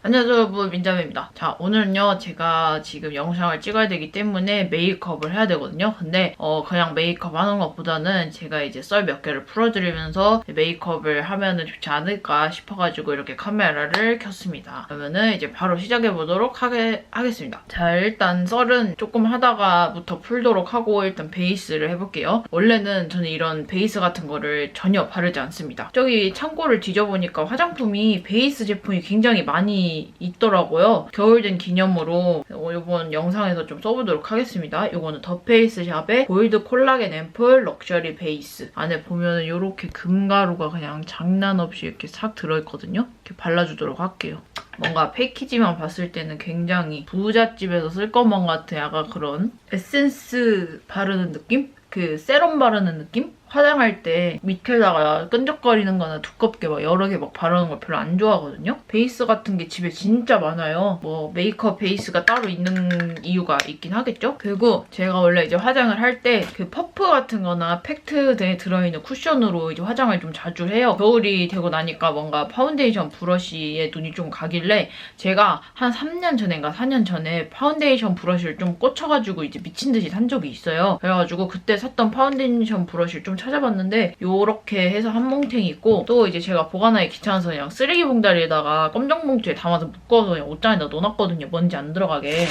안녕하세요 여러분, 민자매입니다. 자, 오늘은요 제가 지금 영상을 찍어야 되기 때문에 메이크업을 해야 되거든요. 근데 그냥 메이크업 하는 것보다는 제가 이제 썰 몇 개를 풀어드리면서 메이크업을 하면은 좋지 않을까 싶어가지고 이렇게 카메라를 켰습니다. 그러면은 이제 바로 시작해보도록 하겠습니다. 자, 일단 썰은 조금 하다가부터 풀도록 하고 일단 베이스를 해볼게요. 원래는 저는 이런 베이스 같은 거를 전혀 바르지 않습니다. 저기 창고를 뒤져보니까 화장품이 베이스 제품이 굉장히 많이 있더라고요. 겨울 된 기념으로 이번 영상에서 좀 써보도록 하겠습니다. 이거는 더 페이스 샵의 골드 콜라겐 앰플 럭셔리 베이스. 안에 보면은 이렇게 금가루가 그냥 장난 없이 이렇게 싹 들어있거든요. 이렇게 발라주도록 할게요. 뭔가 패키지만 봤을 때는 굉장히 부잣집에서 쓸 것만 같은 약간 그런 에센스 바르는 느낌? 그 세럼 바르는 느낌? 화장할 때 밑에다가 끈적거리는 거나 두껍게 막 여러 개 막 바르는 걸 별로 안 좋아하거든요? 베이스 같은 게 집에 진짜 많아요. 뭐 메이크업 베이스가 따로 있는 이유가 있긴 하겠죠? 그리고 제가 원래 이제 화장을 할 때 그 퍼프 같은 거나 팩트 등에 들어있는 쿠션으로 이제 화장을 좀 자주 해요. 겨울이 되고 나니까 뭔가 파운데이션 브러쉬에 눈이 좀 가길래 제가 한 3년 전인가 4년 전에 파운데이션 브러쉬를 좀 꽂혀가지고 이제 미친 듯이 산 적이 있어요. 그래가지고 그때 샀던 파운데이션 브러쉬를 좀 찾아봤는데 요렇게 해서 한 뭉탱이 있고, 또 이제 제가 보관하기 귀찮아서 그냥 쓰레기 봉다리에다가 검정 봉투에 담아서 묶어서 그냥 옷장에다 넣어놨거든요. 먼지 안 들어가게.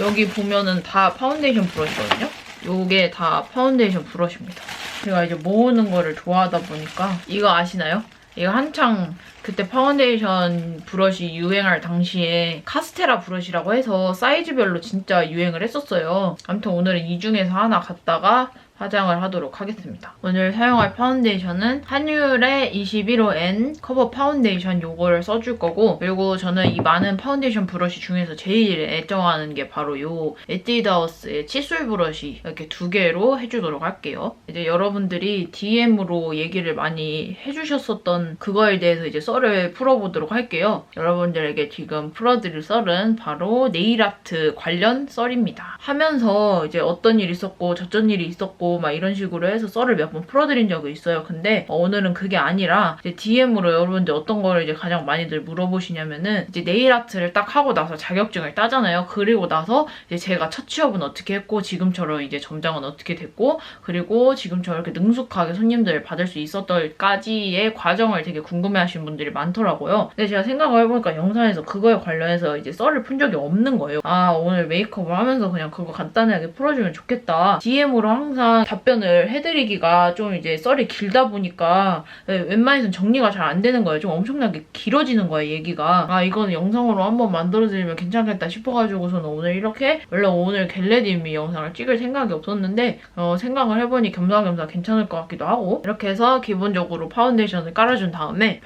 여기 보면은 다 파운데이션 브러쉬거든요. 요게 다 파운데이션 브러쉬입니다. 제가 이제 모으는 거를 좋아하다 보니까 이거 아시나요? 이거 한창 그때 파운데이션 브러쉬 유행할 당시에 카스테라 브러쉬라고 해서 사이즈별로 진짜 유행을 했었어요. 아무튼 오늘은 이 중에서 하나 갖다가 화장을 하도록 하겠습니다. 오늘 사용할 파운데이션은 한율의 21호N 커버 파운데이션 요거를 써줄 거고, 그리고 저는 이 많은 파운데이션 브러쉬 중에서 제일 애정하는 게 바로 요 에뛰드하우스의 칫솔 브러쉬 이렇게 두 개로 해주도록 할게요. 이제 여러분들이 DM으로 얘기를 많이 해주셨었던 그거에 대해서 이제 썰을 풀어보도록 할게요. 여러분들에게 지금 풀어드릴 썰은 바로 네일아트 관련 썰입니다. 하면서 이제 어떤 일이 있었고 저쩐 일이 있었고 막 이런 식으로 해서 썰을 몇 번 풀어드린 적이 있어요. 근데 오늘은 그게 아니라 이제 DM으로 여러분들 어떤 거를 이제 가장 많이들 물어보시냐면은 이제 네일 아트를 딱 하고 나서 자격증을 따잖아요. 그리고 나서 이제 제가 첫 취업은 어떻게 했고 지금처럼 이제 점장은 어떻게 됐고, 그리고 지금처럼 이렇게 능숙하게 손님들 받을 수 있었던까지의 과정을 되게 궁금해하시는 분들이 많더라고요. 근데 제가 생각을 해보니까 영상에서 그거에 관련해서 이제 썰을 푼 적이 없는 거예요. 아, 오늘 메이크업을 하면서 그냥 그거 간단하게 풀어주면 좋겠다. DM으로 항상 답변을 해드리기가 좀 이제 썰이 길다 보니까 웬만해서는 정리가 잘 안 되는 거예요. 좀 엄청나게 길어지는 거예요, 얘기가. 아, 이거는 영상으로 한번 만들어드리면 괜찮겠다 싶어가지고서는 오늘 이렇게, 원래 오늘 겟레디미 영상을 찍을 생각이 없었는데 생각을 해보니 겸사겸사 괜찮을 것 같기도 하고, 이렇게 해서 기본적으로 파운데이션을 깔아준 다음에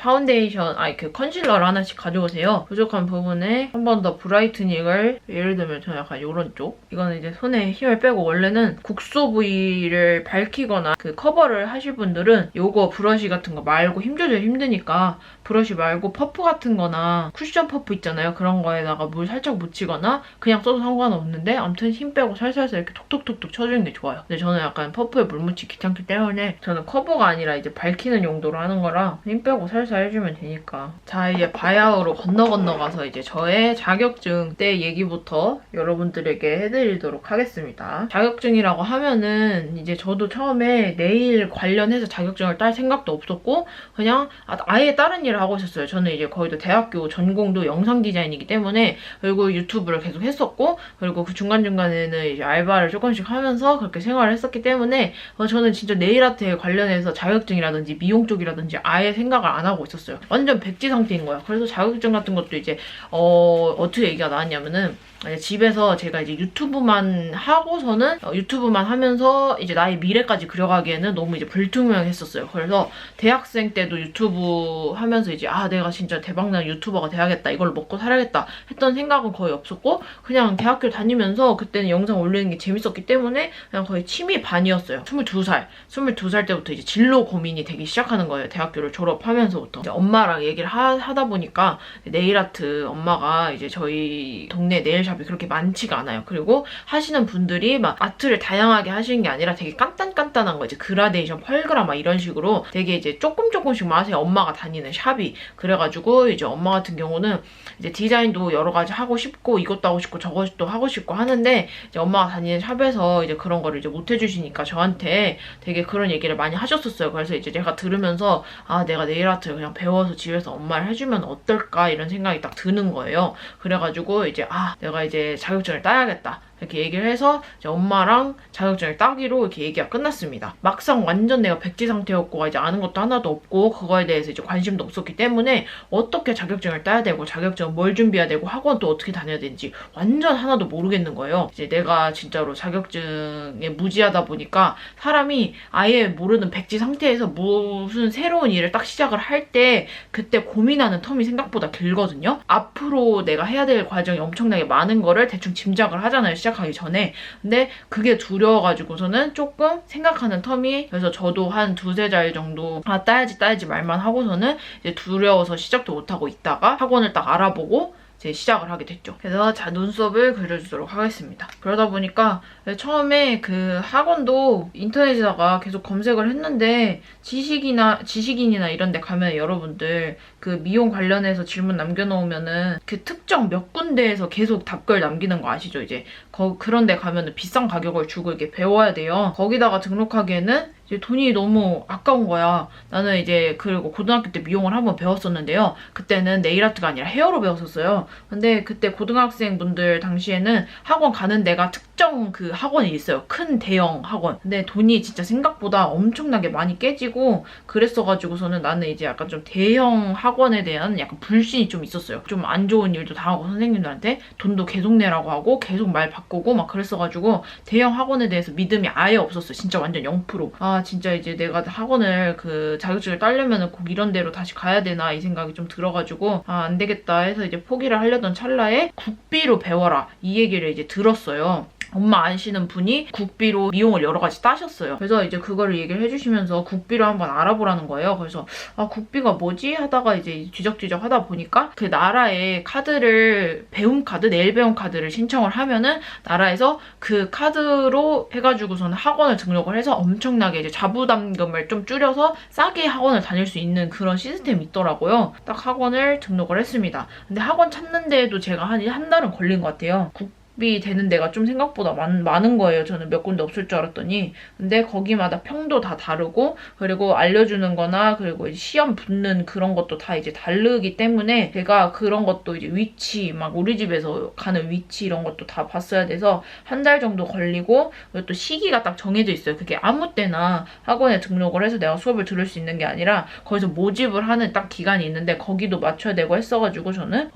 그 컨실러를 하나씩 가져오세요. 부족한 부분에 한 번 더 브라이트닝을, 예를 들면 저는 약간 이런 쪽, 이거는 이제 손에 힘을 빼고, 원래는 국소 부위를 밝히거나 그 커버를 하실 분들은 요거 브러쉬 같은 거 말고, 힘 조절 힘드니까 브러쉬 말고 퍼프 같은 거나 쿠션 퍼프 있잖아요. 그런 거에다가 물 살짝 묻히거나 그냥 써도 상관없는데, 아무튼 힘 빼고 살살살 이렇게 톡톡톡톡 쳐주는 게 좋아요. 근데 저는 약간 퍼프에 물 묻히기 귀찮기 때문에 저는 커버가 아니라 이제 밝히는 용도로 하는 거라 힘 빼고 살살 해주면 되니까. 자, 이제 바야흐로 건너가서 이제 저의 자격증 때 얘기부터 여러분들에게 해드리도록 하겠습니다. 자격증이라고 하면은 이제 저도 처음에 네일 관련해서 자격증을 딸 생각도 없었고 그냥 아예 다른 일을 하고 있었어요. 저는 이제 거의 다 대학교 전공도 영상 디자인이기 때문에, 그리고 유튜브를 계속 했었고, 그리고 그 중간중간에는 이제 알바를 조금씩 하면서 그렇게 생활을 했었기 때문에 저는 진짜 네일 아트에 관련해서 자격증이라든지 미용 쪽이라든지 아예 생각을 안 하고 있었어요. 완전 백지 상태인 거야. 그래서 자격증 같은 것도 이제 어떻게 얘기가 나왔냐면은, 집에서 제가 이제 유튜브만 하고서는 유튜브만 하면서 이제 나의 미래까지 그려가기에는 너무 이제 불투명했었어요. 그래서 대학생 때도 유튜브 하면서 이제 내가 진짜 대박나는 유튜버가 돼야겠다, 이걸로 먹고 살아야겠다 했던 생각은 거의 없었고, 그냥 대학교 다니면서 그때는 영상 올리는 게 재밌었기 때문에 그냥 거의 취미 반이었어요. 22살 때부터 이제 진로 고민이 되기 시작하는 거예요. 대학교를 졸업하면서부터. 이제 엄마랑 얘기를 하다 보니까 네일 아트, 엄마가 이제 저희 동네 네일 샵이 그렇게 많지가 않아요. 그리고 하시는 분들이 막 아트를 다양하게 하시는 게 아니라 되게 간단한 거 이제 그라데이션, 펄그라 막 이런 식으로 되게 이제 조금씩만 하세요. 엄마가 다니는 샵이. 그래가지고 이제 엄마 같은 경우는 이제 디자인도 여러 가지 하고 싶고 이것도 하고 싶고 저것도 하고 싶고 하는데 이제 엄마가 다니는 샵에서 이제 그런 거를 이제 못 해주시니까 저한테 되게 그런 얘기를 많이 하셨었어요. 그래서 이제 제가 들으면서 아, 내가 네일 아트를 그냥 배워서 집에서 엄마를 해주면 어떨까 이런 생각이 딱 드는 거예요. 그래가지고 이제 아, 내가 이제 자격증을 따야겠다. 이렇게 얘기를 해서 이제 엄마랑 자격증을 따기로 이렇게 얘기가 끝났습니다. 막상 완전 내가 백지 상태였고 이제 아는 것도 하나도 없고 그거에 대해서 이제 관심도 없었기 때문에 어떻게 자격증을 따야 되고 자격증은 뭘 준비해야 되고 학원 또 어떻게 다녀야 되는지 완전 하나도 모르겠는 거예요. 이제 내가 진짜로 자격증에 무지하다 보니까 사람이 아예 모르는 백지 상태에서 무슨 새로운 일을 딱 시작을 할 때 그때 고민하는 텀이 생각보다 길거든요. 앞으로 내가 해야 될 과정이 엄청나게 많은 거를 대충 짐작을 하잖아요. 시작하기 전에. 근데 그게 두려워가지고서는 조금 생각하는 텀이, 그래서 저도 한 두세 달 정도 아, 따야지 말만 하고서는 이제 두려워서 시작도 못하고 있다가 학원을 딱 알아보고 이제 시작을 하게 됐죠. 그래서 자, 눈썹을 그려주도록 하겠습니다. 그러다 보니까 처음에 그 학원도 인터넷에다가 계속 검색을 했는데 지식인이나 이런 데 가면 여러분들 그 미용 관련해서 질문 남겨놓으면은 그 특정 몇 군데에서 계속 답글 남기는 거 아시죠? 이제 그런 데 가면은 비싼 가격을 주고 이렇게 배워야 돼요. 거기다가 등록하기에는 이제 돈이 너무 아까운 거야. 나는 이제 그리고 고등학교 때 미용을 한번 배웠었는데요. 그때는 네일아트가 아니라 헤어로 배웠었어요. 근데 그때 고등학생분들 당시에는 학원 가는 데가 특정 그 학원이 있어요. 큰 대형 학원. 근데 돈이 진짜 생각보다 엄청나게 많이 깨지고 그랬어가지고서는 나는 이제 약간 좀 대형 학원에 대한 약간 불신이 좀 있었어요. 좀 안 좋은 일도 당하고 선생님들한테 돈도 계속 내라고 하고 계속 말 바꾸고 막 그랬어가지고 대형 학원에 대해서 믿음이 아예 없었어요. 진짜 완전 0%. 아, 진짜 이제 내가 학원을 그 자격증을 따려면 꼭 이런 데로 다시 가야 되나 이 생각이 좀 들어가지고 아, 안 되겠다 해서 이제 포기를 하려던 찰나에 국비로 배워라 이 얘기를 이제 들었어요. 엄마 아시는 분이 국비로 미용을 여러 가지 따셨어요. 그래서 이제 그거를 얘기를 해주시면서 국비로 한번 알아보라는 거예요. 그래서 아, 국비가 뭐지? 하다가 이제 뒤적뒤적 하다 보니까 그 나라의 카드를 네일 배움 카드를 신청을 하면은 나라에서 그 카드로 해가지고서는 학원을 등록을 해서 엄청나게 이제 자부담금을 좀 줄여서 싸게 학원을 다닐 수 있는 그런 시스템이 있더라고요. 딱 학원을 등록을 했습니다. 근데 학원 찾는 데에도 제가 한 달은 걸린 것 같아요. 비 되는 데가 좀 생각보다 많은 거예요. 저는 몇 군데 없을 줄 알았더니. 근데 거기마다 평도 다 다르고 그리고 알려주는 거나 그리고 이제 시험 붙는 그런 것도 다 이제 다르기 때문에 제가 그런 것도 이제 위치 막 우리 집에서 가는 위치 이런 것도 다 봤어야 돼서 한 달 정도 걸리고 그리고 또 시기가 딱 정해져 있어요. 그게 아무 때나 학원에 등록을 해서 내가 수업을 들을 수 있는 게 아니라 거기서 모집을 하는 딱 기간이 있는데 거기도 맞춰야 되고 했어가지고 저는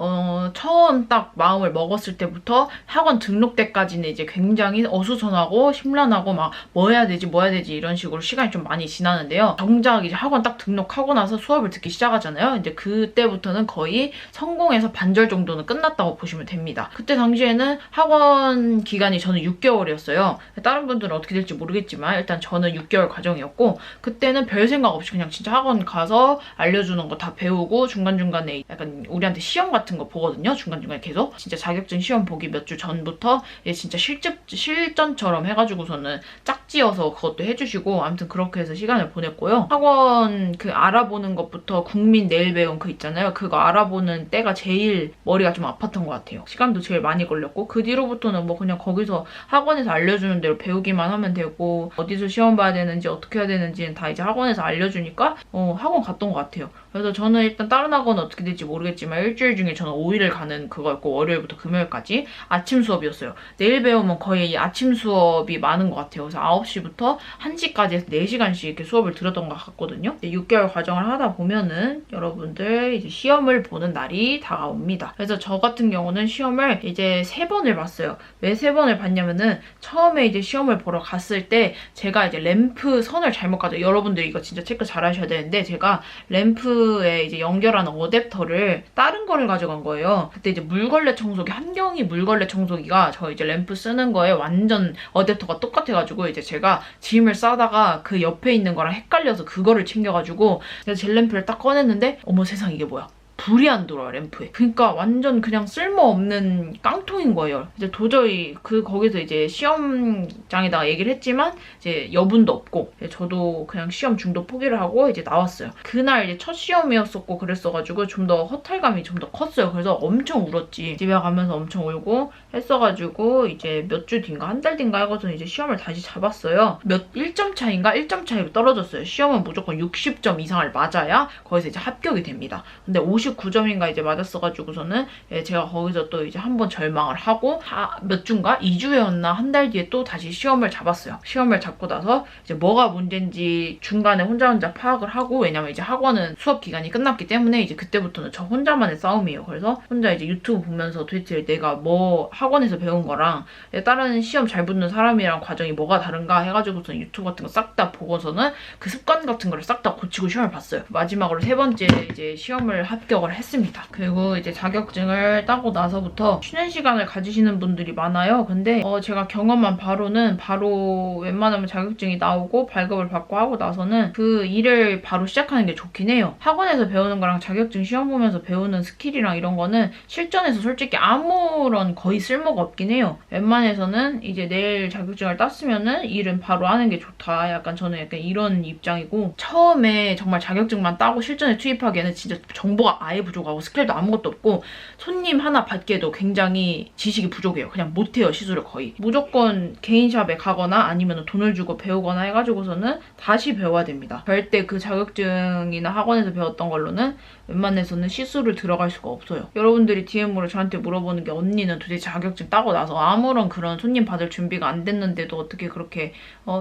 처음 딱 마음을 먹었을 때부터 학원 등록 때까지는 이제 굉장히 어수선하고 심란하고 막 뭐 해야 되지 이런 식으로 시간이 좀 많이 지나는데요. 정작 이제 학원 딱 등록하고 나서 수업을 듣기 시작하잖아요. 이제 그때부터는 거의 성공해서 반절 정도는 끝났다고 보시면 됩니다. 그때 당시에는 학원 기간이 저는 6개월이었어요. 다른 분들은 어떻게 될지 모르겠지만 일단 저는 6개월 과정이었고 그때는 별 생각 없이 그냥 진짜 학원 가서 알려주는 거 다 배우고 중간중간에 약간 우리한테 시험 같은 거 보거든요. 중간중간에 계속 진짜 자격증 시험 보기 몇 주 전부터 진짜 실전처럼 해가지고서는 짝지어서 그것도 해주시고 아무튼 그렇게 해서 시간을 보냈고요. 학원 그 알아보는 것부터 국민 네일 배움 그 있잖아요. 그거 알아보는 때가 제일 머리가 좀 아팠던 것 같아요. 시간도 제일 많이 걸렸고 그 뒤로부터는 뭐 그냥 거기서 학원에서 알려주는 대로 배우기만 하면 되고 어디서 시험 봐야 되는지 어떻게 해야 되는지는 다 이제 학원에서 알려주니까 학원 갔던 것 같아요. 그래서 저는 일단 다른 학원은 어떻게 될지 모르겠지만 일주일 중에 저는 5일을 가는 그거였고 월요일부터 금요일까지 아침 수업이었어요. 네일 배우면 거의 아침 수업이 많은 것 같아요. 그래서 9시부터 1시까지 해서 4시간씩 이렇게 수업을 들었던 것 같거든요. 6개월 과정을 하다 보면은 여러분들 이제 시험을 보는 날이 다가옵니다. 그래서 저 같은 경우는 시험을 이제 3번을 봤어요. 왜 3번을 봤냐면은 처음에 이제 시험을 보러 갔을 때 제가 이제 램프 선을 잘못 가져. 여러분들 이거 진짜 체크 잘 하셔야 되는데 제가 램프에 이제 연결하는 어댑터를 다른 거를 가져간 거예요. 그때 이제 물걸레 청소기, 한경이 물걸레 청소기가 저 이제 램프 쓰는 거에 완전 어댑터가 똑같아가지고 이제 제가 짐을 싸다가 그 옆에 있는 거랑 헷갈려서 그거를 챙겨가지고 제가 젤 램프를 딱 꺼냈는데 어머 세상 이게 뭐야. 불이 안 들어와요, 램프에. 그러니까 완전 그냥 쓸모없는 깡통인 거예요. 이제 도저히 거기서 이제 시험장에다가 얘기를 했지만 이제 여분도 없고 저도 그냥 시험 중도 포기를 하고 이제 나왔어요. 그날 이제 첫 시험이었었고 그랬어가지고 좀 더 허탈감이 좀 더 컸어요. 그래서 엄청 울었지. 집에 가면서 엄청 울고 했어가지고 이제 몇 주 뒤인가 한 달 뒤인가 해가지고 이제 시험을 다시 잡았어요. 1점 차인가 1점 차이로 떨어졌어요. 시험은 무조건 60점 이상을 맞아야 거기서 이제 합격이 됩니다. 근데 59점인가 이제 맞았어가지고서는 제가 거기서 또 이제 한번 절망을 하고 몇 주인가 2주였나 한 달 뒤에 또 다시 시험을 잡았어요. 시험을 잡고 나서 이제 뭐가 문제인지 중간에 혼자 파악을 하고, 왜냐면 이제 학원은 수업 기간이 끝났기 때문에 이제 그때부터는 저 혼자만의 싸움이에요. 그래서 혼자 이제 유튜브 보면서 도대체 내가 뭐 학원에서 배운 거랑 다른 시험 잘 붙는 사람이랑 과정이 뭐가 다른가 해가지고서는 유튜브 같은 거 싹 다 보고서는 그 습관 같은 거를 싹 다 고치고 시험을 봤어요. 마지막으로 3번째 이제 시험을 합격을 했습니다. 그리고 이제 자격증을 따고 나서부터 쉬는 시간을 가지시는 분들이 많아요. 근데 제가 경험한 바로는 바로 웬만하면 자격증이 나오고 발급을 받고 하고 나서는 그 일을 바로 시작하는 게 좋긴 해요. 학원에서 배우는 거랑 자격증 시험 보면서 배우는 스킬이랑 이런 거는 실전에서 솔직히 아무런 거의 쓸모가 없긴 해요. 웬만해서는 이제 내일 자격증을 땄으면은 일은 바로 하는 게 좋다. 약간 저는 약간 이런 입장이고, 처음에 정말 자격증만 따고 실전에 투입하기에는 진짜 정보가 아예 부족하고 스킬도 아무것도 없고 손님 하나 받기에도 굉장히 지식이 부족해요. 그냥 못해요, 시술을 거의. 무조건 개인샵에 가거나 아니면 돈을 주고 배우거나 해가지고서는 다시 배워야 됩니다. 절대 그 자격증이나 학원에서 배웠던 걸로는 웬만해서는 시술을 들어갈 수가 없어요. 여러분들이 DM으로 저한테 물어보는 게, 언니는 도대체 자격증 따고 나서 아무런 그런 손님 받을 준비가 안 됐는데도 어떻게 그렇게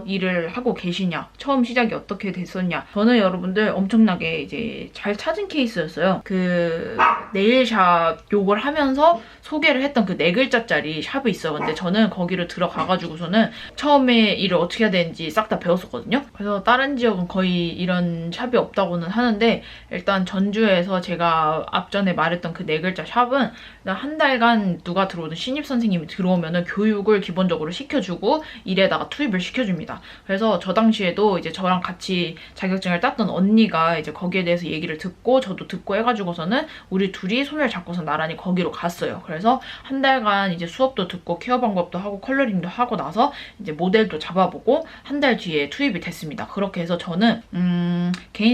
일을 하고 계시냐, 처음 시작이 어떻게 됐었냐. 저는 여러분들 엄청나게 이제 잘 찾은 케이스였어요. 그 네일샵 욕을 하면서 소개를 했던 그 4글자짜리 샵이 있어요. 근데 저는 거기를 들어가가지고서는 처음에 일을 어떻게 해야 되는지 싹 다 배웠었거든요. 그래서 다른 지역은 거의 이런 샵이 없다고는 하는데, 일단 전주에서 제가 앞전에 말했던 그 4글자 샵은 한 달간 누가 들어오든 신입 선생님이 들어오면은 교육을 기본적으로 시켜주고 일에다가 투입을 시켜줍니다. 그래서 저 당시에도 이제 저랑 같이 자격증을 땄던 언니가 이제 거기에 대해서 얘기를 듣고 저도 듣고 해가지고서는 우리 둘이 손을 잡고서 나란히 거기로 갔어요. 그래서 한 달간 이제 수업도 듣고 케어 방법도 하고 컬러링도 하고 나서 이제 모델도 잡아보고 한 달 뒤에 투입이 됐습니다. 그렇게 해서 저는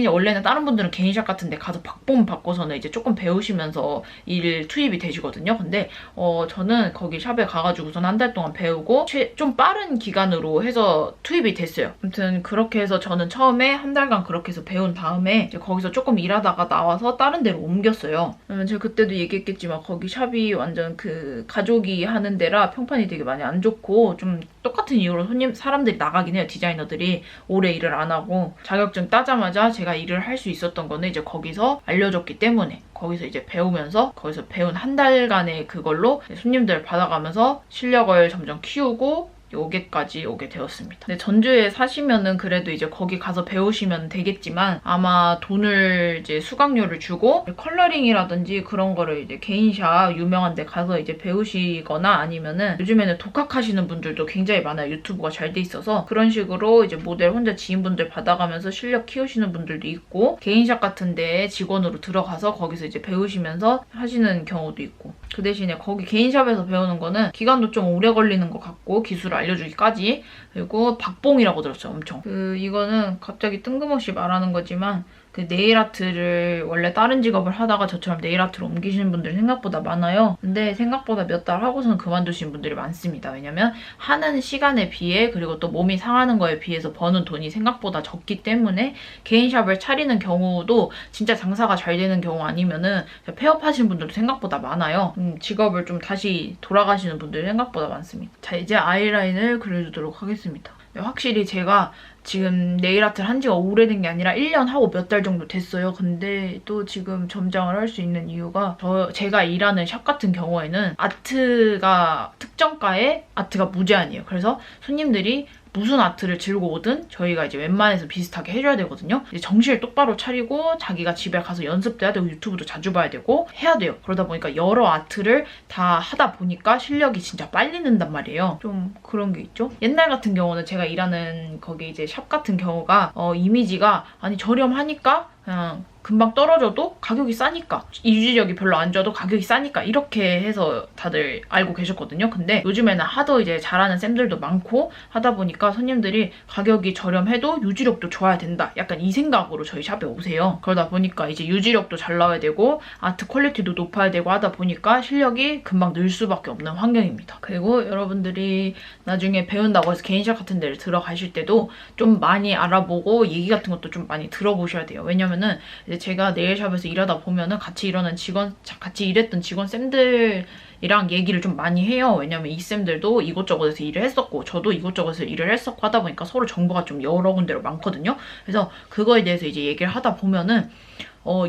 원래는 다른 분들은 개인샵 같은 데 가서 박봉 받고서는 이제 조금 배우시면서 일 투입이 되시거든요. 근데 저는 거기 샵에 가가지고서는 한 달 동안 배우고 좀 빠른 기간으로 해서 투입이 됐어요. 아무튼 그렇게 해서 저는 처음에 한 달간 그렇게 해서 배운 다음에 이제 거기서 조금 일하다가 나와서 다른 데로 옮겼어요. 제가 그때도 얘기했겠지만 거기 샵이 완전 그 가족이 하는 데라 평판이 되게 많이 안 좋고, 좀 똑같은 이유로 사람들이 나가긴 해요. 디자이너들이 오래 일을 안 하고. 자격증 따자마자 제가 일을 할 수 있었던 거는 이제 거기서 알려줬기 때문에 거기서 이제 배우면서 거기서 배운 한 달간의 그걸로 손님들 받아가면서 실력을 점점 키우고 여기까지 오게 되었습니다. 근데 전주에 사시면은 그래도 이제 거기 가서 배우시면 되겠지만, 아마 돈을 이제 수강료를 주고 컬러링이라든지 그런 거를 이제 개인샵 유명한 데 가서 이제 배우시거나, 아니면은 요즘에는 독학하시는 분들도 굉장히 많아요. 유튜브가 잘 돼 있어서 그런 식으로 이제 모델 혼자 지인분들 받아가면서 실력 키우시는 분들도 있고, 개인샵 같은 데에 직원으로 들어가서 거기서 이제 배우시면서 하시는 경우도 있고. 그 대신에 거기 개인샵에서 배우는 거는 기간도 좀 오래 걸리는 것 같고, 기술을 알려주기까지. 그리고 박봉이라고 들었어요, 엄청. 이거는 갑자기 뜬금없이 말하는 거지만, 그 네일 아트를 원래 다른 직업을 하다가 저처럼 네일 아트로 옮기시는 분들이 생각보다 많아요. 근데 생각보다 몇 달 하고서는 그만두시는 분들이 많습니다. 왜냐면 하는 시간에 비해, 그리고 또 몸이 상하는 거에 비해서 버는 돈이 생각보다 적기 때문에 개인샵을 차리는 경우도 진짜 장사가 잘 되는 경우 아니면은 폐업하시는 분들도 생각보다 많아요. 직업을 좀 다시 돌아가시는 분들이 생각보다 많습니다. 자, 이제 아이라인을 그려주도록 하겠습니다. 확실히 제가 지금 네일 아트를 한 지가 오래된 게 아니라 1년 하고 몇 달 정도 됐어요. 근데 또 지금 점장을 할 수 있는 이유가, 제가 일하는 샵 같은 경우에는 아트가 특정가에 아트가 무제한이에요. 그래서 손님들이 무슨 아트를 들고 오든 저희가 이제 웬만해서 비슷하게 해줘야 되거든요. 이제 정신을 똑바로 차리고 자기가 집에 가서 연습도 해야 되고 유튜브도 자주 봐야 되고 해야 돼요. 그러다 보니까 여러 아트를 다 하다 보니까 실력이 진짜 빨리 는단 말이에요. 좀 그런 게 있죠. 옛날 같은 경우는 제가 일하는 거기 이제 샵 같은 경우가 이미지가 아니 저렴하니까 그냥 금방 떨어져도 가격이 싸니까, 유지력이 별로 안 좋아도 가격이 싸니까 이렇게 해서 다들 알고 계셨거든요. 근데 요즘에는 하도 이제 잘하는 쌤들도 많고 하다 보니까 손님들이 가격이 저렴해도 유지력도 좋아야 된다, 약간 이 생각으로 저희 샵에 오세요. 그러다 보니까 이제 유지력도 잘 나와야 되고 아트 퀄리티도 높아야 되고 하다 보니까 실력이 금방 늘 수밖에 없는 환경입니다. 그리고 여러분들이 나중에 배운다고 해서 개인샵 같은 데를 들어가실 때도 좀 많이 알아보고 얘기 같은 것도 좀 많이 들어보셔야 돼요. 왜냐면은 이제 제가 네일샵에서 일하다 보면은 같이 일했던 직원 쌤들이랑 얘기를 좀 많이 해요. 왜냐면 이 쌤들도 이곳저곳에서 일을 했었고 저도 이곳저곳에서 일을 했었고 하다 보니까 서로 정보가 좀 여러 군데로 많거든요. 그래서 그거에 대해서 이제 얘기를 하다 보면은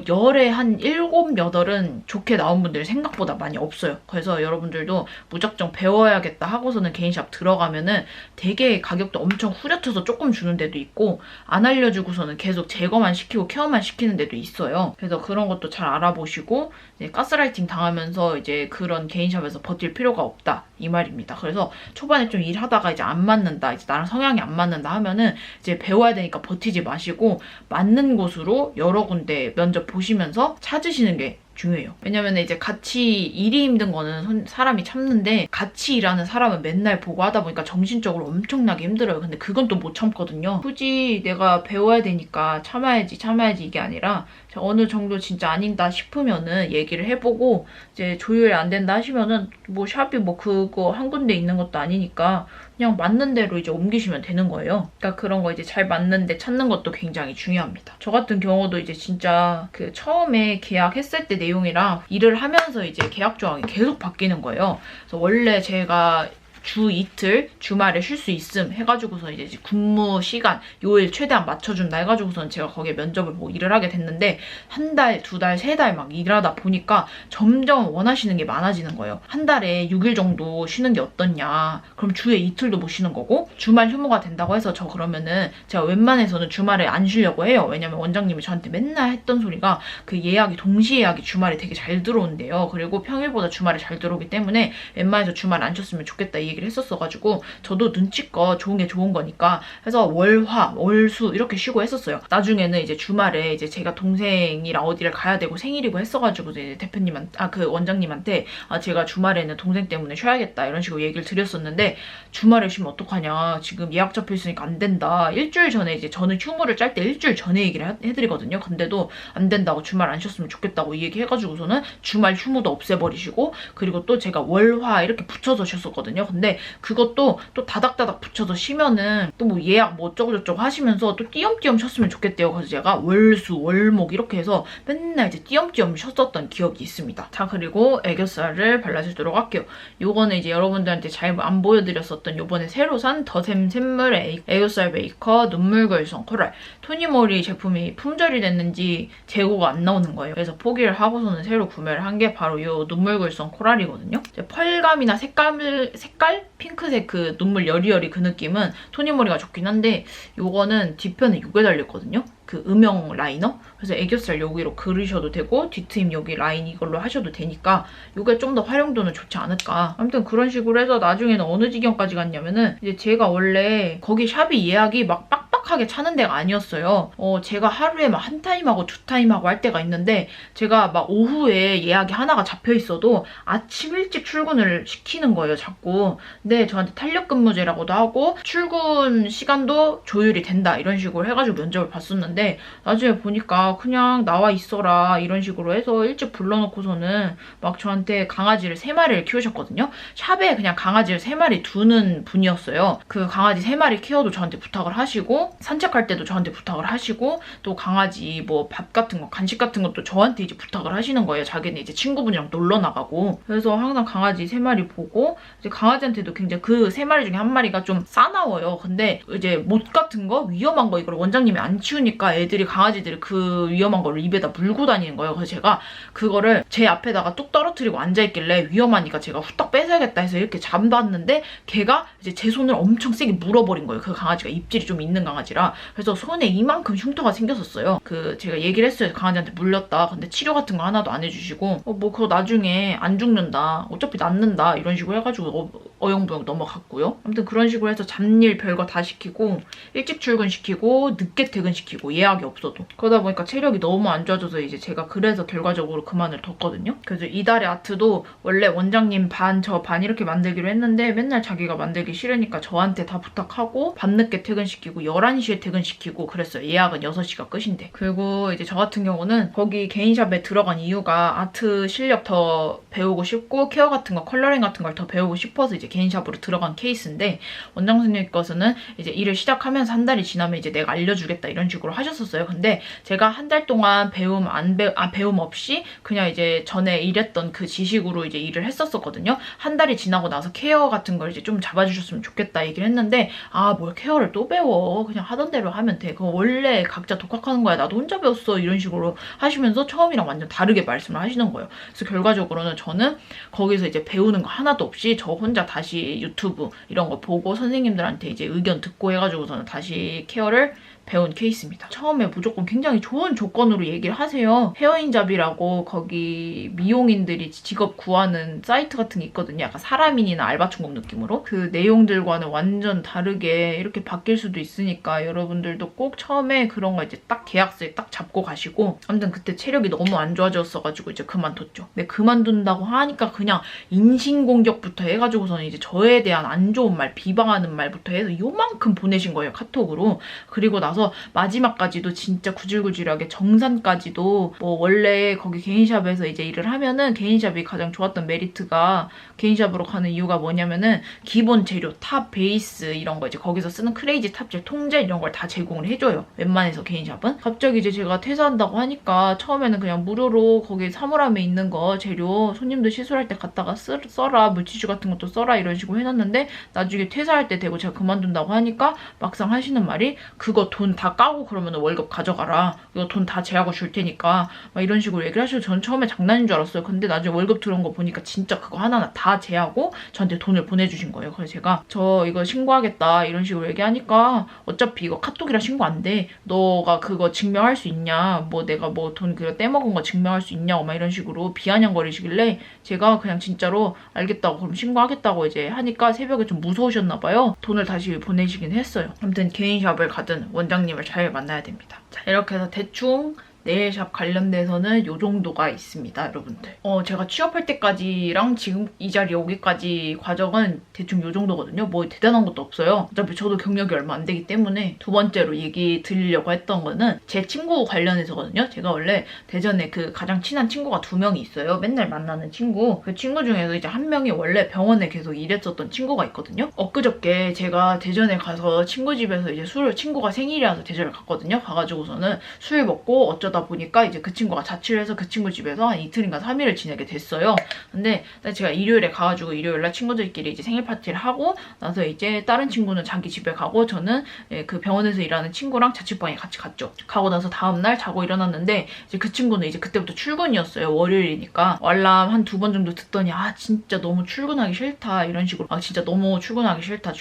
열에 한 7, 8은 좋게 나온 분들이 생각보다 많이 없어요. 그래서 여러분들도 무작정 배워야겠다 하고서는 개인샵 들어가면은 되게 가격도 엄청 후려쳐서 조금 주는 데도 있고 안 알려주고서는 계속 제거만 시키고 케어만 시키는 데도 있어요. 그래서 그런 것도 잘 알아보시고 이제 가스라이팅 당하면서 이제 그런 개인샵에서 버틸 필요가 없다, 이 말입니다. 그래서 초반에 좀 일하다가 이제 안 맞는다, 이제 나랑 성향이 안 맞는다 하면은 이제 배워야 되니까 버티지 마시고 맞는 곳으로 여러 군데 면접 보시면서 찾으시는 게 중요해요. 왜냐면 이제 같이 일이 힘든 거는 사람이 참는데 같이 일하는 사람은 맨날 보고 하다 보니까 정신적으로 엄청나게 힘들어요. 근데 그건 또 못 참거든요. 굳이 내가 배워야 되니까 참아야지 이게 아니라 어느 정도 진짜 아닌다 싶으면은 얘기를 해보고 이제 조율이 안 된다 하시면은 뭐 샵이 뭐 그거 한 군데 있는 것도 아니니까 그냥 맞는 대로 이제 옮기시면 되는 거예요. 그러니까 그런 거 이제 잘 맞는 데 찾는 것도 굉장히 중요합니다. 저 같은 경우도 이제 진짜 그 처음에 계약했을 때 내용이랑 일을 하면서 이제 계약 조항이 계속 바뀌는 거예요. 그래서 원래 제가 주 이틀 주말에 쉴 수 있음 해가지고서 이제 근무 시간 요일 최대한 맞춰준다 해가지고서는 제가 거기에 면접을 보고 일을 하게 됐는데 한 달, 두 달, 세 달 막 일하다 보니까 점점 원하시는 게 많아지는 거예요. 한 달에 6일 정도 쉬는 게 어떻냐, 그럼 주에 이틀도 못 쉬는 거고 주말 휴무가 된다고 해서 저 그러면은 제가 웬만해서는 주말에 안 쉬려고 해요. 왜냐면 원장님이 저한테 맨날 했던 소리가 그 예약이 동시 예약이 주말에 되게 잘 들어온대요. 그리고 평일보다 주말에 잘 들어오기 때문에 웬만해서 주말 안 쉬었으면 좋겠다 이 얘기를 했었어가지고 저도 눈치껏 좋은 게 좋은 거니까 해서 월, 화, 월, 수 이렇게 쉬고 했었어요. 나중에는 이제 주말에 이제 제가 동생이랑 어디를 가야 되고 생일이고 했어가지고 이제 그 원장님한테 제가 주말에는 동생 때문에 쉬어야겠다 이런 식으로 얘기를 드렸었는데 주말에 쉬면 어떡하냐, 지금 예약 잡혀 있으니까 안 된다. 일주일 전에 이제 저는 휴무를 짤 때 일주일 전에 얘기를 해드리거든요. 근데도 안 된다고, 주말 안 쉬었으면 좋겠다고 이 얘기 해가지고서는 주말 휴무도 없애버리시고 그리고 또 제가 월, 화 이렇게 붙여서 쉬었었거든요. 근데 그것도 또 다닥다닥 붙여서 쉬면은 또 뭐 예약 뭐 어쩌고저쩌고 하시면서 또 띄엄띄엄 쉬었으면 좋겠대요. 그래서 제가 월수 월목 이렇게 해서 맨날 이제 띄엄띄엄 쉬었었던 기억이 있습니다. 자, 그리고 애교살을 발라주도록 할게요. 요거는 이제 여러분들한테 잘 안 보여드렸었던 요번에 새로 산 더샘 샘물 애교살 메이커 눈물 결성 코랄 토니모리 제품이 품절이 됐는지 재고가 안 나오는 거예요. 그래서 포기를 하고서는 새로 구매를 한 게 바로 요 눈물 결성 코랄이거든요. 펄감이나 색깔 핑크색 그 눈물 여리여리 그 느낌은 토니모리가 좋긴 한데 요거는 뒤편에 요게 달렸거든요. 그 음영 라이너? 그래서 애교살 여기로 그으셔도 되고 뒤트임 여기 라인 이걸로 하셔도 되니까 요게 좀 더 활용도는 좋지 않을까. 아무튼 그런 식으로 해서 나중에는 어느 지경까지 갔냐면은 이제 제가 원래 거기 샵이 예약이 막 빡빡하게 차는 데가 아니었어요. 제가 하루에 막 한 타임하고 두 타임하고 할 때가 있는데 제가 막 오후에 예약이 하나가 잡혀 있어도 아침 일찍 출근을 시키는 거예요, 자꾸. 근데 저한테 탄력근무제라고도 하고 출근 시간도 조율이 된다 이런 식으로 해가지고 면접을 봤었는데 나중에 보니까 그냥 나와 있어라 이런 식으로 해서 일찍 불러놓고서는 막 저한테 강아지를 3마리를 키우셨거든요. 샵에 그냥 강아지를 3마리 두는 분이었어요. 그 강아지 3마리 케어도 저한테 부탁을 하시고 산책할 때도 저한테 부탁을 하시고 또 강아지 뭐 밥 같은 거 간식 같은 것도 저한테 이제 부탁을 하시는 거예요. 자기는 이제 친구분이랑 놀러 나가고. 그래서 항상 강아지 3마리 보고 이제 강아지한테도 굉장히 그 3마리 중에 한 마리가 좀 싸나워요. 근데 이제 못 같은 거 위험한 거 이걸 원장님이 안 치우니까 애들이 강아지들이 그 위험한 거를 입에다 물고 다니는 거예요. 그래서 제가 그거를 제 앞에다가 뚝 떨어뜨리고 앉아있길래 위험하니까 제가 후딱 뺏어야겠다 해서 이렇게 잡았는데 걔가 이제 제 손을 엄청 세게 물어버린 거예요. 그 강아지가 입질이 좀 있는 강아지. 강아지라. 그래서 손에 이만큼 흉터가 생겼었어요. 제가 얘기를 했어요. 강아지한테 물렸다. 근데 치료 같은 거 하나도 안 해주시고 뭐 그거 나중에 안 죽는다. 어차피 낫는다. 이런 식으로 해가지고 어영부영 넘어갔고요. 아무튼 그런 식으로 해서 잡일 별거 다 시키고 일찍 출근시키고 늦게 퇴근시키고 예약이 없어도. 그러다 보니까 체력이 너무 안 좋아져서 이제 제가 그래서 결과적으로 그만을 뒀거든요. 그래서 이달의 아트도 원래 원장님 반 저 반 이렇게 만들기로 했는데 맨날 자기가 만들기 싫으니까 저한테 다 부탁하고 밤늦게 퇴근시키고 11시에 퇴근시키고 그랬어요. 예약은 6시가 끝인데. 그리고 이제 저 같은 경우는 거기 개인샵에 들어간 이유가 아트 실력 더 배우고 싶고 케어 같은 거 컬러링 같은 걸 더 배우고 싶어서 이제 개인샵으로 들어간 케이스인데 원장 선생님께서는 이제 일을 시작하면서 한 달이 지나면 이제 내가 알려주겠다 이런 식으로 하셨었어요. 근데 제가 한 달 동안 배움 없이 그냥 이제 전에 일했던 그 지식으로 이제 일을 했었거든요. 한 달이 지나고 나서 케어 같은 걸 이제 좀 잡아주셨으면 좋겠다 얘기를 했는데 뭘 케어를 또 배워. 그냥 하던 대로 하면 돼. 그거 원래 각자 독학하는 거야. 나도 혼자 배웠어. 이런 식으로 하시면서 처음이랑 완전 다르게 말씀을 하시는 거예요. 그래서 결과적으로는 저는 거기서 이제 배우는 거 하나도 없이 저 혼자 다시 유튜브 이런 거 보고 선생님들한테 이제 의견 듣고 해가지고서는 다시 케어를 배운 케이스입니다. 처음에 무조건 굉장히 좋은 조건으로 얘기를 하세요. 헤어인잡이라고 거기 미용인들이 직업 구하는 사이트 같은 게 있거든요. 약간 사람인이나 알바천국 느낌으로. 그 내용들과는 완전 다르게 이렇게 바뀔 수도 있으니까 여러분들도 꼭 처음에 그런 거 이제 딱 계약서에 딱 잡고 가시고. 아무튼 그때 체력이 너무 안 좋아졌어가지고 이제 그만뒀죠. 근데 그만둔다고 하니까 그냥 인신공격부터 해가지고서는 이제 저에 대한 안 좋은 말, 비방하는 말부터 해서 요만큼 보내신 거예요. 카톡으로. 그리고 나서 마지막까지도 진짜 구질구질하게 정산까지도 뭐 원래 거기 개인샵에서 이제 일을 하면은 개인샵이 가장 좋았던 메리트가 개인샵으로 가는 이유가 뭐냐면은 기본 재료, 탑, 베이스 이런 거 이제 거기서 쓰는 크레이지 탑젤, 통젤 이런 걸 다 제공을 해줘요. 웬만해서 개인샵은. 갑자기 이제 제가 퇴사한다고 하니까 처음에는 그냥 무료로 거기 사물함에 있는 거 재료 손님들 시술할 때 갖다가 써라, 물티슈 같은 것도 써라 이런 식으로 해놨는데 나중에 퇴사할 때 되고 제가 그만둔다고 하니까 막상 하시는 말이 그거 돈 다 까고 그러면 월급 가져가라. 이거 돈 다 제하고 줄 테니까 막 이런 식으로 얘기를 하시고 전 처음에 장난인 줄 알았어요. 근데 나중에 월급 들어온 거 보니까 진짜 그거 하나하나 다 제하고 저한테 돈을 보내주신 거예요. 그래서 제가 저 이거 신고하겠다 이런 식으로 얘기하니까 어차피 이거 카톡이라 신고 안 돼. 너가 그거 증명할 수 있냐. 뭐 내가 뭐 돈 그거 떼먹은 거 증명할 수 있냐고 막 이런 식으로 비아냥거리시길래 제가 그냥 진짜로 알겠다고 그럼 신고하겠다고 이제 하니까 새벽에 좀 무서우셨나 봐요. 돈을 다시 보내시긴 했어요. 아무튼 개인샵을 가든 원장님을 잘 만나야 됩니다. 자, 이렇게 해서 대충 네일샵 관련돼서는 요 정도가 있습니다, 여러분들. 제가 취업할 때까지랑 지금 이 자리에 오기까지 과정은 대충 요 정도거든요. 뭐 대단한 것도 없어요. 어차피 저도 경력이 얼마 안 되기 때문에. 두 번째로 얘기 드리려고 했던 거는 제 친구 관련해서거든요. 제가 원래 대전에 그 가장 친한 친구가 2명이 있어요. 맨날 만나는 친구. 그 친구 중에서 이제 한 명이 원래 병원에 계속 일했었던 친구가 있거든요. 엊그저께 제가 대전에 가서 친구 집에서 이제 친구가 생일이라서 대전을 갔거든요. 가가지고서는 술 먹고 어쩌다 보니까 이제 그 친구가 자취를 해서 그 친구 집에서 한 이틀인가 3일을 지내게 됐어요. 근데 제가 일요일에 가가지고 일요일날 친구들끼리 이제 생일 파티를 하고 나서 이제 다른 친구는 자기 집에 가고 저는 그 병원에서 일하는 친구랑 자취방에 같이 갔죠. 가고 나서 다음날 자고 일어났는데 이제 그 친구는 이제 그때부터 출근이었어요. 월요일이니까. 알람 한 2번 정도 듣더니 진짜 너무 출근하기 싫다 이런 식으로 진짜 너무 출근하기 싫다.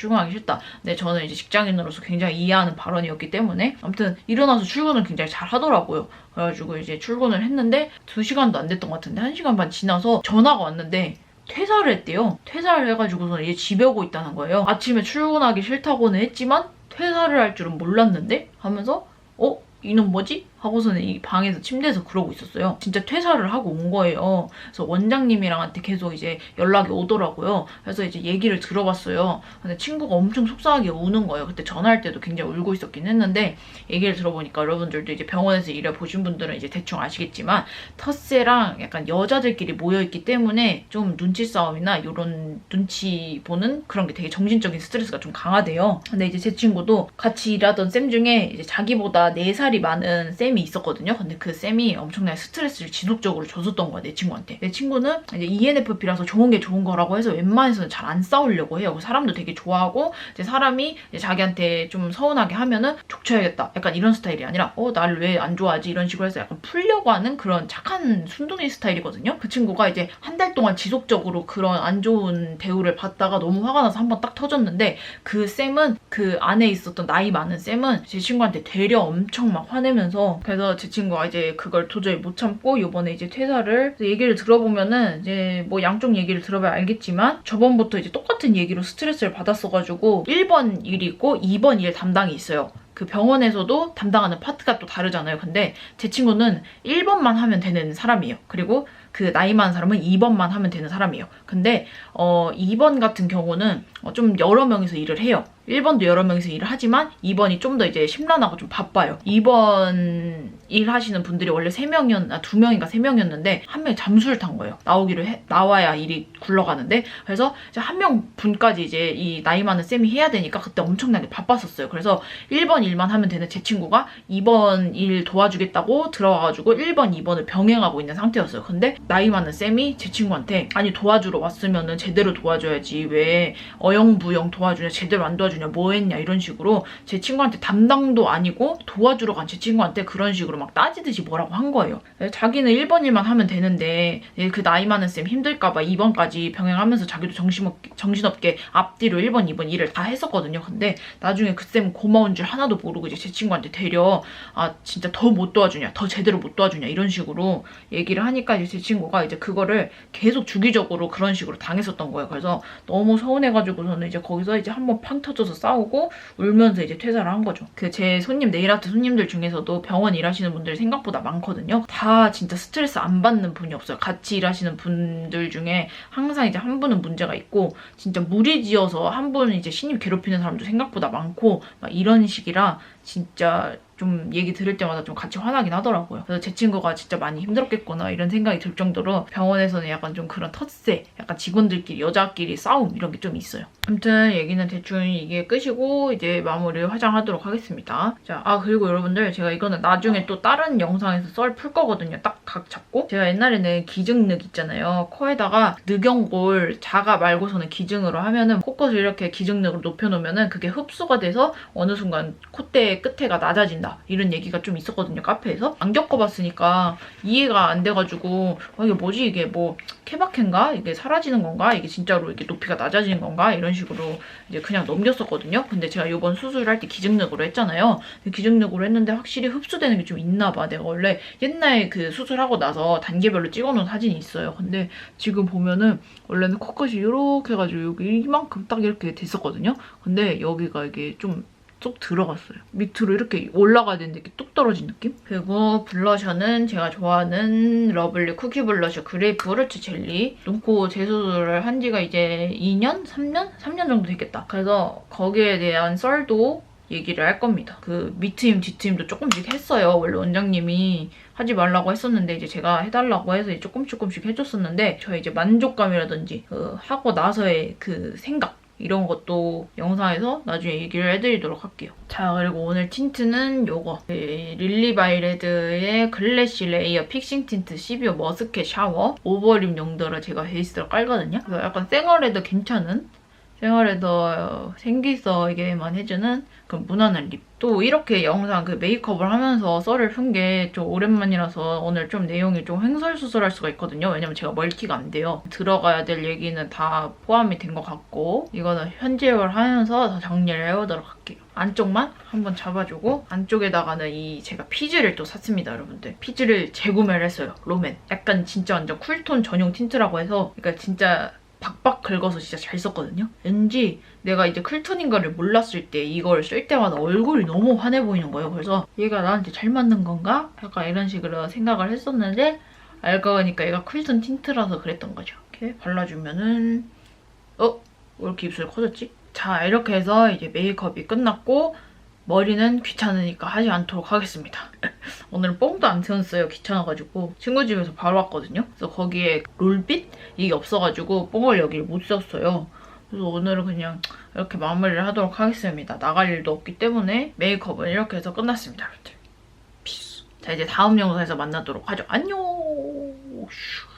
근데 저는 이제 직장인으로서 굉장히 이해하는 발언이었기 때문에 아무튼 일어나서 출근을 굉장히 잘 하더라고요. 그래가지고 이제 출근을 했는데 2시간도 안 됐던 것 같은데 1시간 반 지나서 전화가 왔는데 퇴사를 했대요. 퇴사를 해가지고서 이제 집에 오고 있다는 거예요. 아침에 출근하기 싫다고는 했지만 퇴사를 할 줄은 몰랐는데 하면서 이놈 뭐지? 하고서는 이 방에서 침대에서 그러고 있었어요. 진짜 퇴사를 하고 온 거예요. 그래서 원장님이랑한테 계속 이제 연락이 오더라고요. 그래서 이제 얘기를 들어봤어요. 근데 친구가 엄청 속상하게 우는 거예요. 그때 전화할 때도 굉장히 울고 있었긴 했는데 얘기를 들어보니까 여러분들도 이제 병원에서 일해 보신 분들은 이제 대충 아시겠지만 텃세랑 약간 여자들끼리 모여있기 때문에 좀 눈치 싸움이나 이런 눈치 보는 그런 게 되게 정신적인 스트레스가 좀 강하대요. 근데 이제 제 친구도 같이 일하던 쌤 중에 이제 자기보다 4살이 많은 쌤 쌤이 있었거든요. 근데 그 쌤이 엄청나게 스트레스를 지속적으로 줬었던 거야, 내 친구한테. 내 친구는 이제 ENFP라서 좋은 게 좋은 거라고 해서 웬만해서는 잘 안 싸우려고 해요. 사람도 되게 좋아하고 이제 사람이 이제 자기한테 좀 서운하게 하면은 족쳐야겠다. 약간 이런 스타일이 아니라 나를 왜 안 좋아하지? 이런 식으로 해서 약간 풀려고 하는 그런 착한 순둥이 스타일이거든요. 그 친구가 이제 한 달 동안 지속적으로 그런 안 좋은 대우를 받다가 너무 화가 나서 한번 딱 터졌는데 그 쌤은 그 안에 있었던 나이 많은 쌤은 제 친구한테 되려 엄청 막 화내면서 그래서 제 친구가 이제 그걸 도저히 못 참고 요번에 이제 퇴사를 얘기를 들어보면은 이제 뭐 양쪽 얘기를 들어봐야 알겠지만 저번부터 이제 똑같은 얘기로 스트레스를 받았어가지고 1번 일이 있고 2번 일 담당이 있어요. 그 병원에서도 담당하는 파트가 또 다르잖아요. 근데 제 친구는 1번만 하면 되는 사람이에요. 그리고 그 나이 많은 사람은 2번만 하면 되는 사람이에요. 근데 2번 같은 경우는 좀 여러 명이서 일을 해요. 1번도 여러 명이서 일을 하지만 2번이 좀 더 이제 심란하고 좀 바빠요. 2번 일 하시는 분들이 원래 2명인가 3명이었는데 한 명이 잠수를 탄 거예요. 나와야 일이 굴러가는데 그래서 이제 한 명 분까지 이제 이 나이 많은 쌤이 해야 되니까 그때 엄청나게 바빴었어요. 그래서 1번 일만 하면 되는 제 친구가 2번 일 도와주겠다고 들어와가지고 1번, 2번을 병행하고 있는 상태였어요. 근데 나이 많은 쌤이 제 친구한테 아니 도와주러 왔으면은 제대로 도와줘야지 왜 어영부영 도와주냐 제대로 안 도와주냐 뭐 했냐 이런 식으로 제 친구한테 담당도 아니고 도와주러 간 제 친구한테 그런 식으로 막 따지듯이 뭐라고 한 거예요. 자기는 1번 일만 하면 되는데 그 나이 많은 쌤 힘들까봐 2번까지 병행하면서 자기도 정신없게 앞뒤로 1번, 2번 일을 다 했었거든요. 근데 나중에 그 쌤은 고마운 줄 하나도 모르고 이제 제 친구한테 되려 진짜 더 못 도와주냐 더 제대로 못 도와주냐 이런 식으로 얘기를 하니까 이제 제 친구가 이제 그거를 계속 주기적으로 그런 식으로 당했었던 거예요. 그래서 너무 서운해가지고서는 이제 거기서 이제 한번 팡 터져서 싸우고 울면서 이제 퇴사를 한 거죠. 그 제 네일아트 손님들 중에서도 병원 일하시는 분들이 생각보다 많거든요. 다 진짜 스트레스 안 받는 분이 없어요. 같이 일하시는 분들 중에 항상 이제 한 분은 문제가 있고 진짜 무리지어서 한 분은 이제 신입 괴롭히는 사람도 생각보다 많고 막 이런 식이라 진짜 좀 얘기 들을 때마다 좀 같이 화나긴 하더라고요. 그래서 제 친구가 진짜 많이 힘들었겠구나 이런 생각이 들 정도로 병원에서는 약간 좀 그런 텃세, 약간 직원들끼리 여자끼리 싸움 이런 게 좀 있어요. 아무튼 얘기는 대충 이게 끝이고 이제 마무리 화장하도록 하겠습니다. 자, 그리고 여러분들 제가 이거는 나중에 또 다른 영상에서 썰 풀 거거든요. 딱 각 잡고. 제가 옛날에는 기증늑 있잖아요. 코에다가 늑연골 자가 말고서는 기증으로 하면은 코끝을 이렇게 기증늑으로 높여놓으면은 그게 흡수가 돼서 어느 순간 콧대 끝에가 낮아진다. 이런 얘기가 좀 있었거든요. 카페에서. 안 겪어봤으니까 이해가 안 돼가지고 이게 뭐지? 이게 뭐 케바케인가? 이게 사라지는 건가? 이게 진짜로 이게 높이가 낮아지는 건가? 이런 식으로 이제 그냥 넘겼었거든요. 근데 제가 이번 수술할 때 기증늑으로 했잖아요. 기증늑으로 했는데 확실히 흡수되는 게 좀 있나 봐. 내가 원래 옛날에 그 수술하고 나서 단계별로 찍어놓은 사진이 있어요. 근데 지금 보면은 원래는 코끝이 이렇게 해가지고 여기 이만큼 딱 이렇게 됐었거든요. 근데 여기가 이게 좀 쏙 들어갔어요. 밑으로 이렇게 올라가야 되는데 이렇게 뚝 떨어진 느낌? 그리고 블러셔는 제가 좋아하는 러블리 쿠키 블러셔 그레이프루트 젤리. 눈코 재수술을 한 지가 이제 2년? 3년? 3년 정도 됐겠다. 그래서 거기에 대한 썰도 얘기를 할 겁니다. 그 밑트임, 뒤트임도 조금씩 했어요. 원래 원장님이 하지 말라고 했었는데 이제 제가 해달라고 해서 이제 조금씩 해줬었는데 저의 이제 만족감이라든지 하고 나서의 그 생각 이런 것도 영상에서 나중에 얘기를 해드리도록 할게요. 자, 그리고 오늘 틴트는 요거 릴리바이레드의 글래시 레이어 픽싱 틴트 12호 머스켓 샤워 오버립 용도로 제가 베이스를 깔거든요. 그래서 약간 생얼에도 괜찮은 생얼에도 생기서에게만 해주는 그런 무난한 립. 또 이렇게 영상 그 메이크업을 하면서 썰을 푼 게 좀 오랜만이라서 오늘 좀 내용이 좀 횡설수설할 수가 있거든요. 왜냐면 제가 멀티가 안 돼요. 들어가야 될 얘기는 다 포함이 된 것 같고 이거는 현지화를 하면서 더 정리를 해보도록 할게요. 안쪽만 한번 잡아주고 안쪽에다가는 이 제가 피즈를 또 샀습니다, 여러분들. 피즈를 재구매를 했어요. 롬앤. 약간 진짜 완전 쿨톤 전용 틴트라고 해서 그러니까 진짜 박박 긁어서 진짜 잘 썼거든요. 왠지 내가 이제 쿨톤인 거를 몰랐을 때 이걸 쓸 때마다 얼굴이 너무 환해 보이는 거예요. 그래서 얘가 나한테 잘 맞는 건가? 약간 이런 식으로 생각을 했었는데 알고 보니까 얘가 쿨톤 틴트라서 그랬던 거죠. 이렇게 발라주면은 왜 이렇게 입술이 커졌지? 자, 이렇게 해서 이제 메이크업이 끝났고 머리는 귀찮으니까 하지 않도록 하겠습니다. 오늘은 뽕도 안 세웠어요. 귀찮아가지고. 친구 집에서 바로 왔거든요. 그래서 거기에 롤빛? 이게 없어가지고 뽕을 여기를 못 썼어요. 그래서 오늘은 그냥 이렇게 마무리를 하도록 하겠습니다. 나갈 일도 없기 때문에 메이크업은 이렇게 해서 끝났습니다, 여러분들. 피스. 자, 이제 다음 영상에서 만나도록 하죠. 안녕. 슈.